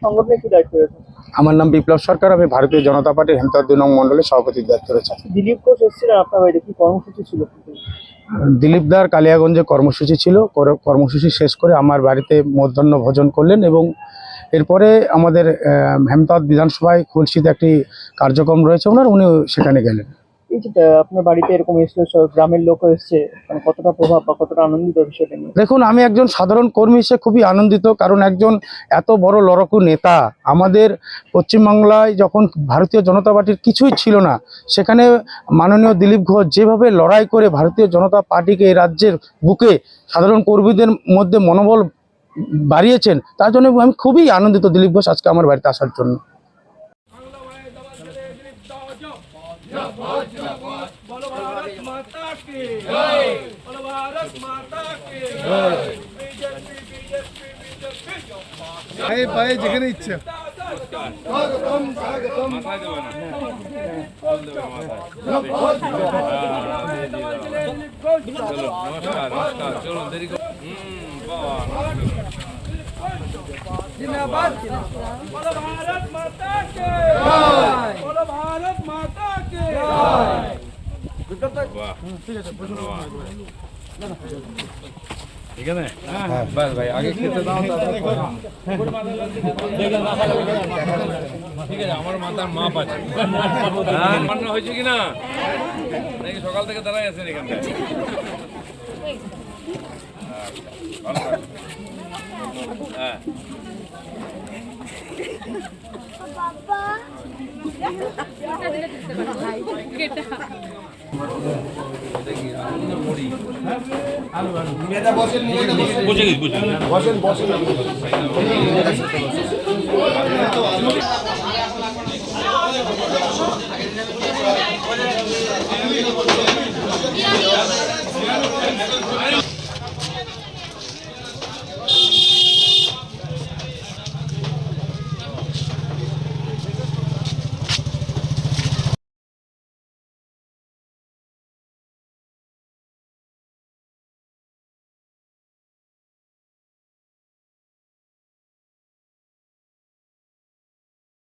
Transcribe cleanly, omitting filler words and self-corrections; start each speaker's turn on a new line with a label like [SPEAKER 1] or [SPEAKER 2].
[SPEAKER 1] সংগঠনের কি দায়িত্ব রয়েছে?
[SPEAKER 2] আমার নাম বিপ্লব সরকার, আমি ভারতীয় জনতা পার্টির হেমতাবাদ 2 নং মণ্ডলের সভাপতির দায়িত্ব রয়েছে।
[SPEAKER 1] দিলীপ ঘোষ এসেছিলেন আপনার বাড়িতে, কি কর্মসূচি ছিল?
[SPEAKER 2] দিলীপ দার কালিয়াগঞ্জে কর্মসূচি ছিল, কর্মসূচি শেষ করে আমার বাড়িতে মধ্যাহ্ন ভোজন করলেন এবং এরপরে আমাদের হেমতাবাদ বিধানসভায় খুলশিতে একটি কার্যক্রম রয়েছে ওনার, উনি সেখানে গেলেন।
[SPEAKER 1] এই যে আপনার বাড়িতে এরকম এসেছিল, গ্রামের লোক এসছে, মানে কতটা প্রভাব বা কতটা আনন্দিত বিষয়টা নিয়ে?
[SPEAKER 2] দেখুন, আমি একজন সাধারণ কর্মী হিসেবে খুবই আনন্দিত, কারণ একজন এত বড় লড়াকু নেতা আমাদের পশ্চিমবাংলায় যখন ভারতীয় জনতা পার্টির কিছুই ছিল না, সেখানে মাননীয় দিলীপ ঘোষ যেভাবে লড়াই করে ভারতীয় জনতা পার্টিকে এই রাজ্যের বুকে সাধারণ কর্মীদের মধ্যে মনোবল বাড়িয়েছেন, তার জন্য আমি খুবই আনন্দিত দিলীপ ঘোষ আজকে আমার বাড়িতে আসার জন্য।
[SPEAKER 3] যেখানে ইচ্ছা
[SPEAKER 4] जिंदाबाद बोलो भारत माता की बोलो भारत माता की
[SPEAKER 5] ठीक है ना? बस भाई आगे खेलते दाও ঠিক আছে। আমার মাথার মাপ আছে, মান্য হয়েছে কিনা নাকি সকাল থেকে দাঁড়াই আছেন এখানে? হ্যাঁ বসেন বসেন